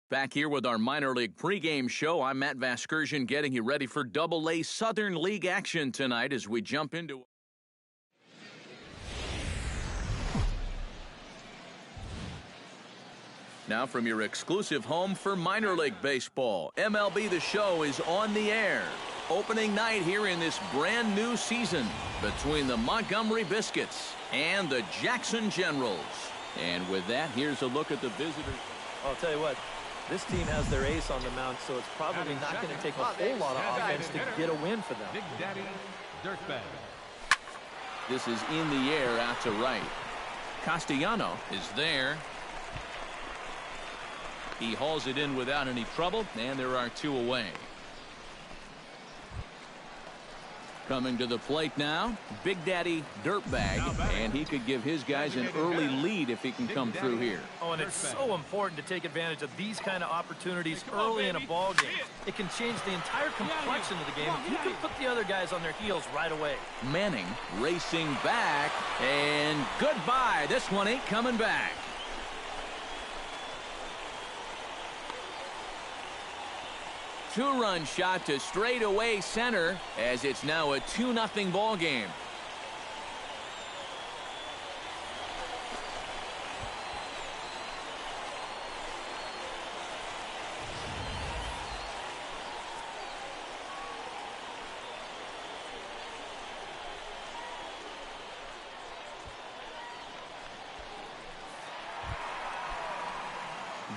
Back here with our minor league pregame show, I'm Matt Vasgersian getting you ready for Double-A Southern League action tonight as we jump into... Now from your exclusive home for minor league baseball, MLB The Show is on the air. Opening night here in this brand new season between the Montgomery Biscuits and the Jackson Generals. And with that, here's a look at the visitors. I'll tell you what. This team has their ace on the mound, so it's probably not going to take a whole lot of offense to get a win for them. Big Daddy Dirtbag. This is in the air out to right. Castellano is there. He hauls it in without any trouble, and there are two away. Coming to the plate now, Big Daddy Dirtbag, and he could give his guys an early lead if he can come through here. Oh, and it's so important to take advantage of these kind of opportunities early in a ball game. It can change the entire complexion of the game. You can put the other guys on their heels right away. Manning racing back, and goodbye. This one ain't coming back. Two-run shot to straightaway center as it's now a 2-0 ball game.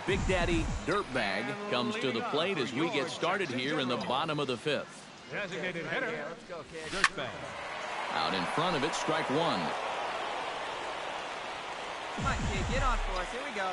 Big Daddy Dirtbag comes to the plate as we get started here in the bottom of the fifth. Designated hitter, Dirtbag. Out in front of it, strike one. Come on, kid, get on for us. Here we go.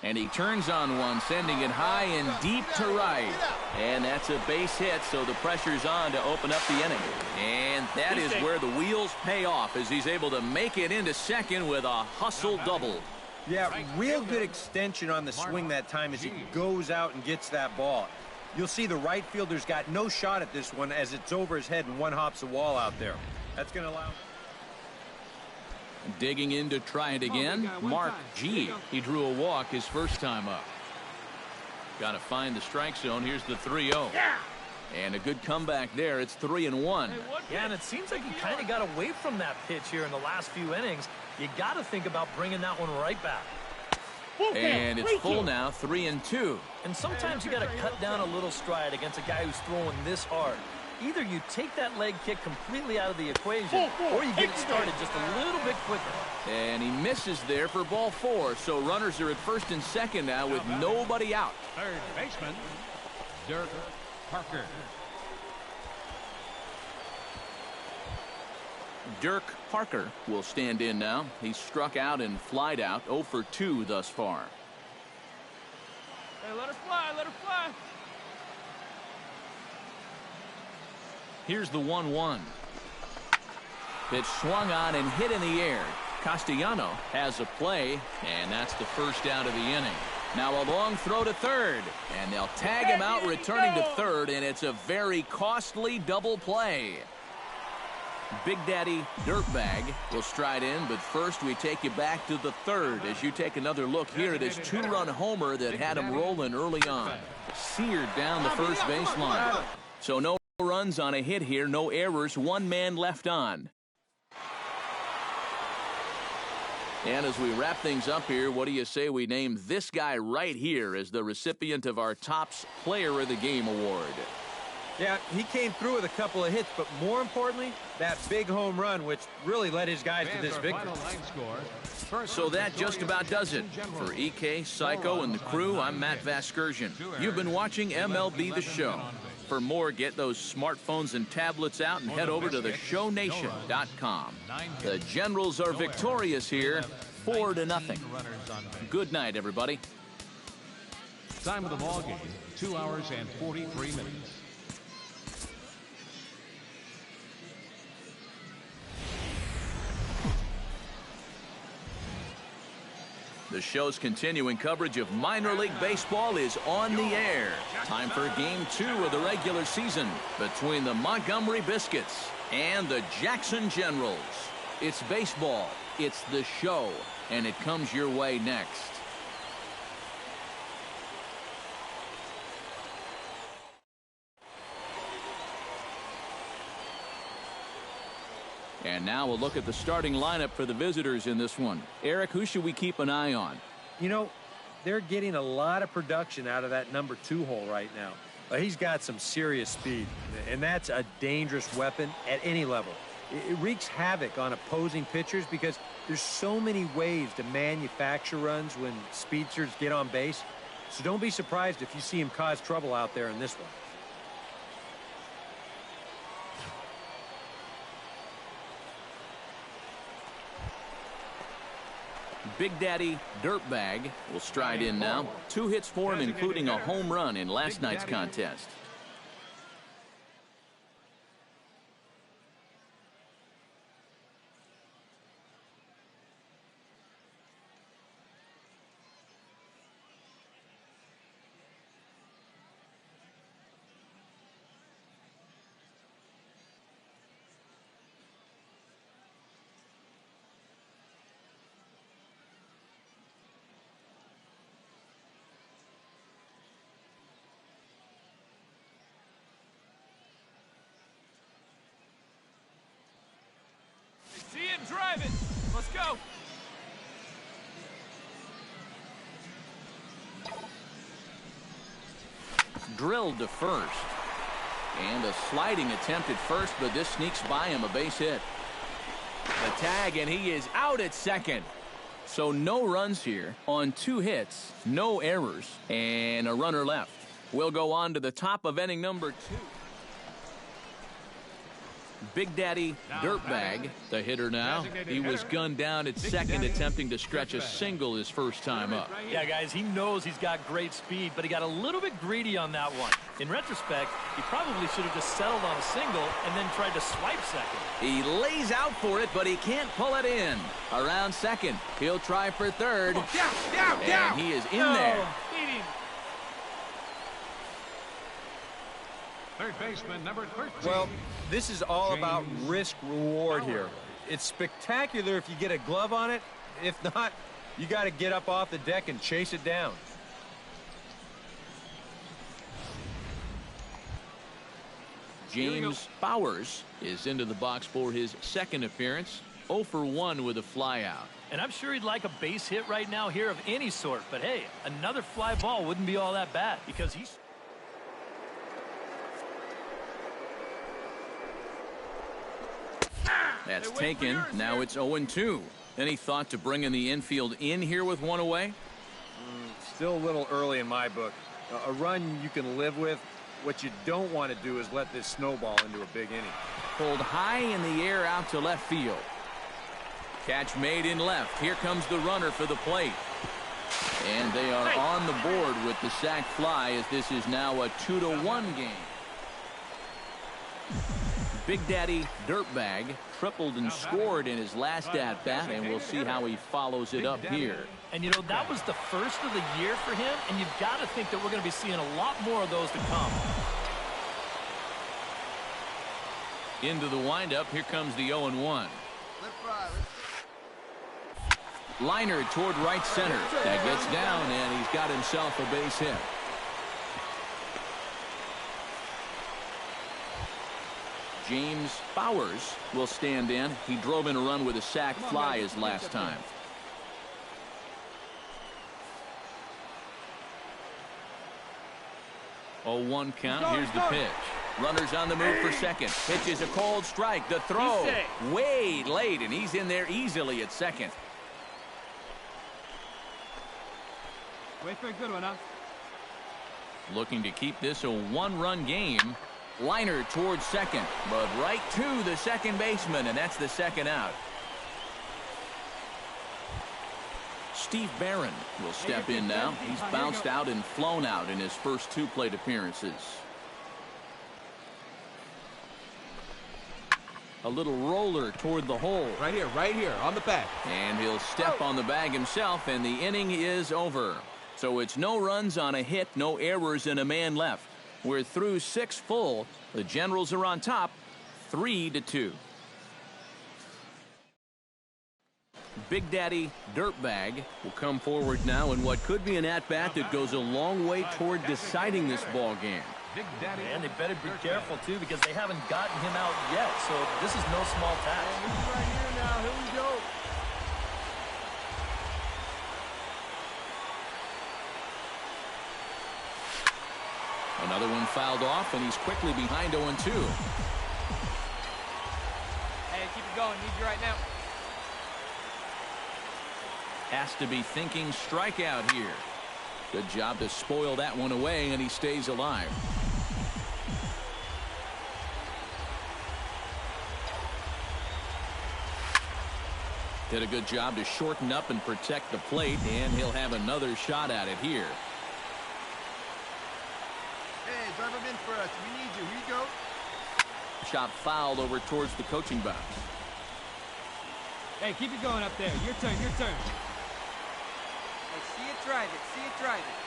And he turns on one, sending it high and deep to right. And that's a base hit, so the pressure's on to open up the inning. And that is where the wheels pay off as he's able to make it into second with a hustle double. Yeah, real good extension on the swing that time as he goes out and gets that ball. You'll see the right fielder's got no shot at this one as it's over his head and one hops the wall out there. That's going to allow... Digging in to try it again, Mark G. He drew a walk his first time up. Got to find the strike zone. Here's the 3-0. And a good comeback there. It's 3-1. Yeah, and it seems like he kind of got away from that pitch here in the last few innings. You got to think about bringing that one right back. And it's full now, 3-2. And sometimes you got to cut down a little stride against a guy who's throwing this hard. Either you take that leg kick completely out of the equation, or you get it started just a little bit quicker. And he misses there for ball 4. So runners are at first and second now with nobody out. Third baseman, Dirk Parker. Dirk Parker will stand in now. He's struck out and flied out, 0 for 2 thus far. Hey, let her fly, let her fly. Here's the 1-1. Pitch swung on and hit in the air. Castellano has a play, and that's the first out of the inning. Now a long throw to third, and they'll tag him out returning to third, and it's a very costly double play. Big Daddy Dirtbag will stride in, but first we take you back to the third as you take another look here at his two-run homer that had him rolling early on. Seared down the first baseline. So no runs on a hit here, no errors, one man left on. And as we wrap things up here, what do you say we name this guy right here as the recipient of our Topps Player of the Game award? Yeah, he came through with a couple of hits, but more importantly, that big home run, which really led his guys to this victory. So that just about does it. For EK, Psycho, and the crew, I'm Matt Vasgersian. You've been watching MLB The Show. For more, get those smartphones and tablets out and head over to theshownation.com. The Generals are victorious here, 4-0. Good night, everybody. Time of the ball game, 2 hours and 43 minutes. The show's continuing coverage of minor league baseball is on the air. Time for game 2 of the regular season between the Montgomery Biscuits and the Jackson Generals. It's baseball, it's the show, and it comes your way next. And now we'll look at the starting lineup for the visitors in this one. Eric, who should we keep an eye on? You know, they're getting a lot of production out of that number 2 hole right now. He's got some serious speed, and that's a dangerous weapon at any level. It wreaks havoc on opposing pitchers because there's so many ways to manufacture runs when speedsters get on base. So don't be surprised if you see him cause trouble out there in this one. Big Daddy Dirtbag will stride in now. 2 hits for him, including a home run in last night's contest. See him driving. Let's go. Drilled to first. And a sliding attempt at first, but this sneaks by him, a base hit. The tag, and he is out at second. So no runs here on 2 hits, no errors, and a runner left. We'll go on to the top of inning number 2. Big Daddy Dirtbag, the hitter now. He was gunned down at second, attempting to stretch a single his first time up. Yeah, guys, he knows he's got great speed, but he got a little bit greedy on that one. In retrospect, he probably should have just settled on a single and then tried to swipe second. He lays out for it, but he can't pull it in. Around second, he'll try for third. And he is in there. Third baseman, number 13. Well, this is all about risk-reward here. It's spectacular if you get a glove on it. If not, you got to get up off the deck and chase it down. James Bowers is into the box for his second appearance. 0 for 1 with a flyout. And I'm sure he'd like a base hit right now here of any sort. But, hey, another fly ball wouldn't be all that bad because he's... That's taken. Now it's 0-2. Any thought to bringing the infield in here with one away? Still a little early in my book. A run you can live with. What you don't want to do is let this snowball into a big inning. Pulled high in the air out to left field. Catch made in left. Here comes the runner for the plate. And they are on the board with the sac fly as this is now a 2-1 game. Big Daddy Dirtbag tripled and scored in his last at-bat, and we'll see how he follows it up here. And, you know, that was the first of the year for him, and you've got to think that we're going to be seeing a lot more of those to come. Into the windup, here comes the 0-1. Liner toward right center. That gets down, and he's got himself a base hit. James Bowers will stand in. He drove in a run with a sac fly his last time. 0-1 count. Here's the pitch. Runners on the move for second. Pitch is a cold strike. The throw way late, and he's in there easily at second. Wait for a good one, huh? Looking to keep this a one-run game. Liner towards second, but right to the second baseman, and that's the second out. Steve Barron will step in now. He's bounced out and flown out in his first 2 plate appearances. A little roller toward the hole. Right here, on the bag. And he'll step on the bag himself, and the inning is over. So it's no runs on a hit, no errors, and a man left. We're through 6 full. The Generals are on top, 3-2. Big Daddy Dirtbag will come forward now in what could be an at-bat that goes a long way toward deciding this ball game. And they better be careful, too, because they haven't gotten him out yet. So this is no small task. Right here now. Here we go. Another one fouled off, and he's quickly behind 0-2. Hey, keep it going. Need you right now. Has to be thinking strikeout here. Good job to spoil that one away, and he stays alive. Did a good job to shorten up and protect the plate, and he'll have another shot at it here. Hey, drive him in for us. We need you. Here you go. Shot fouled over towards the coaching box. Hey, keep it going up there. Your turn, your turn. Hey, see it, drive it. See it, drive it.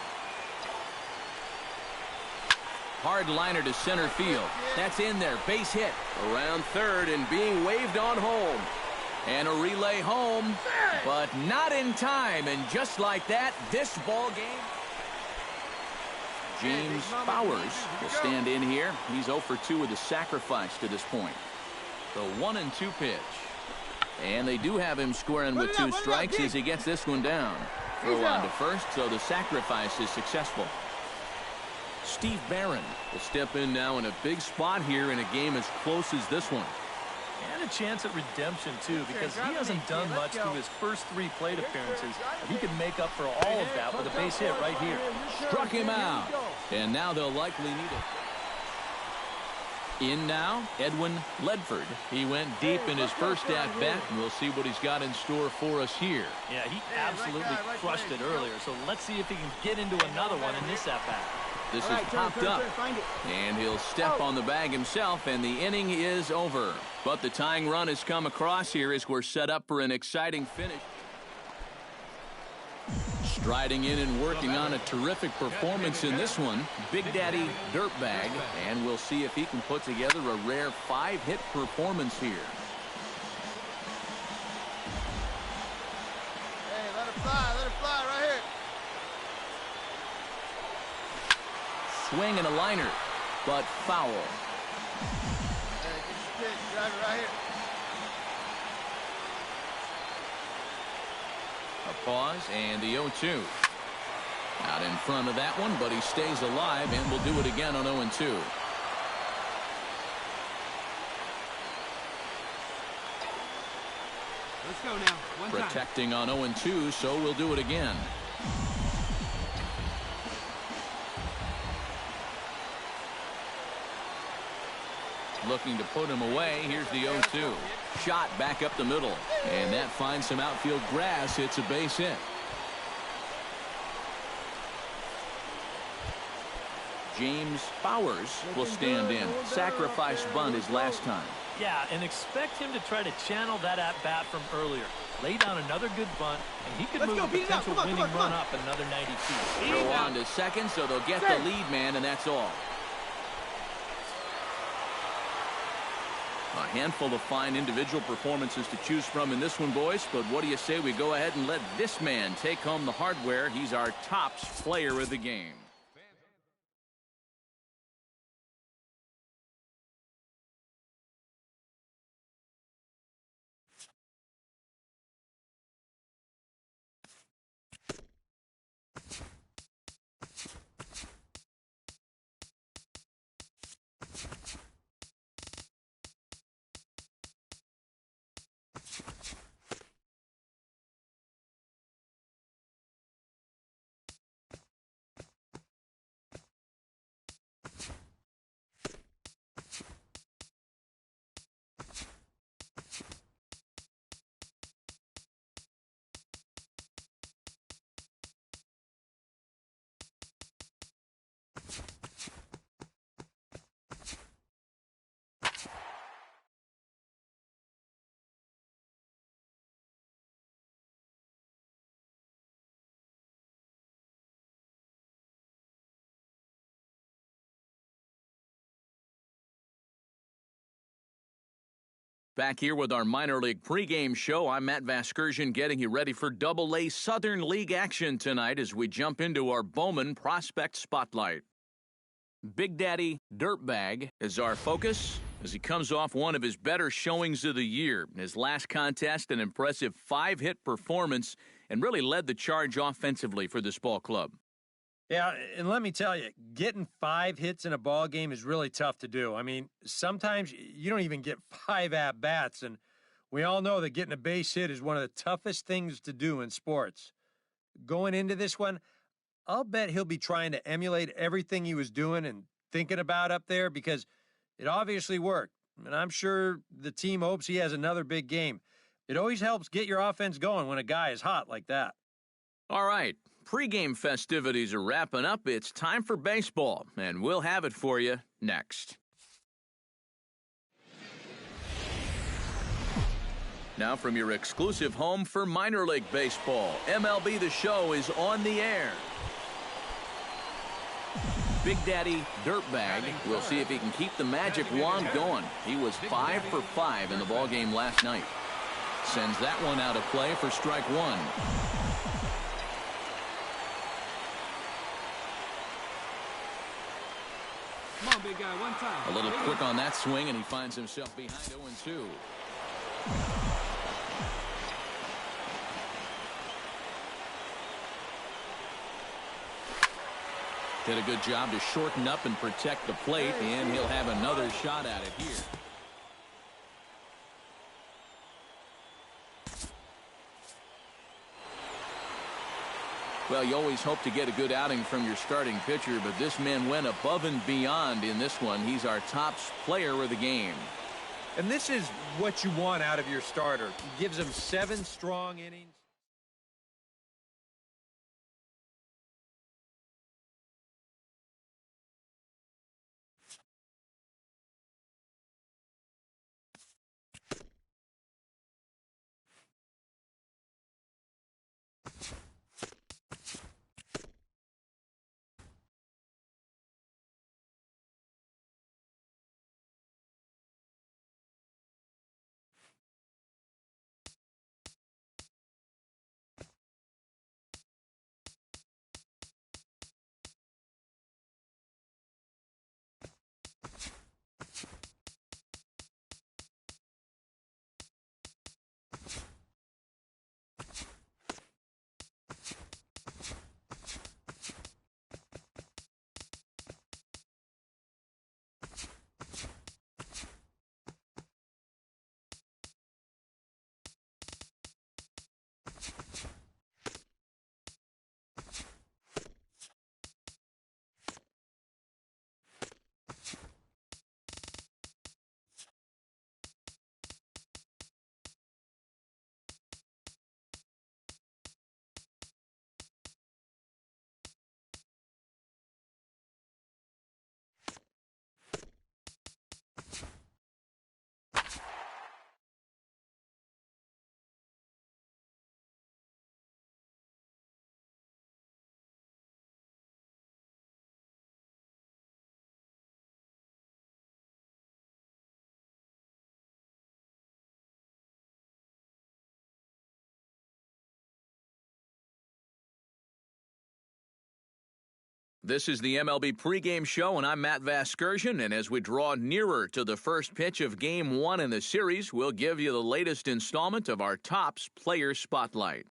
Hard liner to center field. That's in there. Base hit. Around third and being waved on home. And a relay home, but not in time. And just like that, this ball game. James Bowers will stand in here. He's 0 for 2 with a sacrifice to this point. The 1-2 pitch. And they do have him squaring with 2 strikes as he gets this one down. Throw on to first, so the sacrifice is successful. Steve Barron will step in now in a big spot here in a game as close as this one. And a chance at redemption, too, because he hasn't done much through his first 3 plate appearances. He can make up for all of that with a base hit right here. Struck him out. And now they'll likely need it. In now, Edwin Ledford. He went deep in his first at-bat, and we'll see what he's got in store for us here. Yeah, he absolutely crushed it earlier, so let's see if he can get into another one in this at-bat. This is popped up, and he'll step on the bag himself, and the inning is over. But the tying run has come across here as we're set up for an exciting finish. Striding in and working on a terrific performance in this one, Big Daddy Dirtbag, and we'll see if he can put together a rare 5-hit performance here. Hey, let it fly right here. Swing and a liner, but foul. Hey, get your pitch. Drive it right here. A pause and the 0-2. Out in front of that one, but he stays alive and will do it again on 0-2. Let's go now. One time. Protecting on 0-2, so we'll do it again. Looking to put him away. Here's the 0-2. Shot back up the middle. And that finds some outfield grass. It's a base hit. James Bowers will stand in. Sacrifice bunt his last time. Yeah, and expect him to try to channel that at-bat from earlier. Lay down another good bunt, and he could move a potential winning run up another 90 feet. Throw on to second, so they'll get the lead man, and that's all. A handful of fine individual performances to choose from in this one, boys. But what do you say we go ahead and let this man take home the hardware? He's our top player of the game. Back here with our minor league pregame show, I'm Matt Vasgersian getting you ready for Double-A Southern League action tonight as we jump into our Bowman Prospect Spotlight. Big Daddy Dirtbag is our focus as he comes off one of his better showings of the year. In his last contest, an impressive 5-hit performance and really led the charge offensively for this ball club. Yeah, and let me tell you, getting 5 hits in a ball game is really tough to do. I mean, sometimes you don't even get 5 at-bats, and we all know that getting a base hit is one of the toughest things to do in sports. Going into this one, I'll bet he'll be trying to emulate everything he was doing and thinking about up there because it obviously worked, and I'm sure the team hopes he has another big game. It always helps get your offense going when a guy is hot like that. All right. Pre-game festivities are wrapping up. It's time for baseball, and we'll have it for you next. Now from your exclusive home for minor league baseball, MLB The Show is on the air. Big Daddy Dirtbag will see if he can keep the magic wand going. He was 5 for 5 in the ballgame last night. Sends that one out of play for strike one. Come on, big guy, one time. A little quick on that swing, and he finds himself behind 0-2. Did a good job to shorten up and protect the plate, and he'll have another shot at it here. Well, you always hope to get a good outing from your starting pitcher, but this man went above and beyond in this one. He's our top player of the game. And this is what you want out of your starter. He gives him 7 strong innings. This is the MLB pregame show, and I'm Matt Vasgersian, and as we draw nearer to the first pitch of Game 1 in the series, we'll give you the latest installment of our Topps Player Spotlight.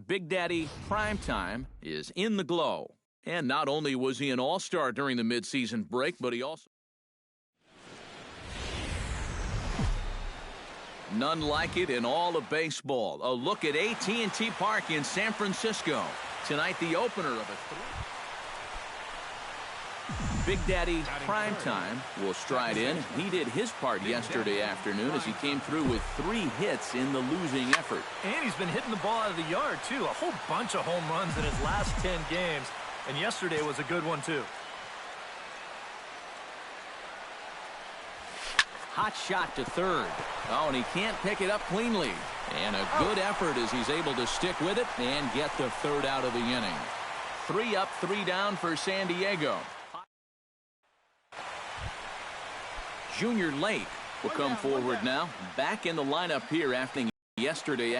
Big Daddy Primetime is in the glow, and not only was he an all-star during the midseason break, but he also... None like it in all of baseball. A look at AT&T Park in San Francisco. Tonight, the opener of a Big Daddy Primetime will stride in. He did his part yesterday afternoon as he came through with 3 hits in the losing effort. And he's been hitting the ball out of the yard, too. A whole bunch of home runs in his last 10 games. And yesterday was a good one, too. Hot shot to third. Oh, and he can't pick it up cleanly. And a good effort as he's able to stick with it and get the third out of the inning. 3 up, 3 down for San Diego. Junior Lake will come forward now. Back in the lineup here after yesterday.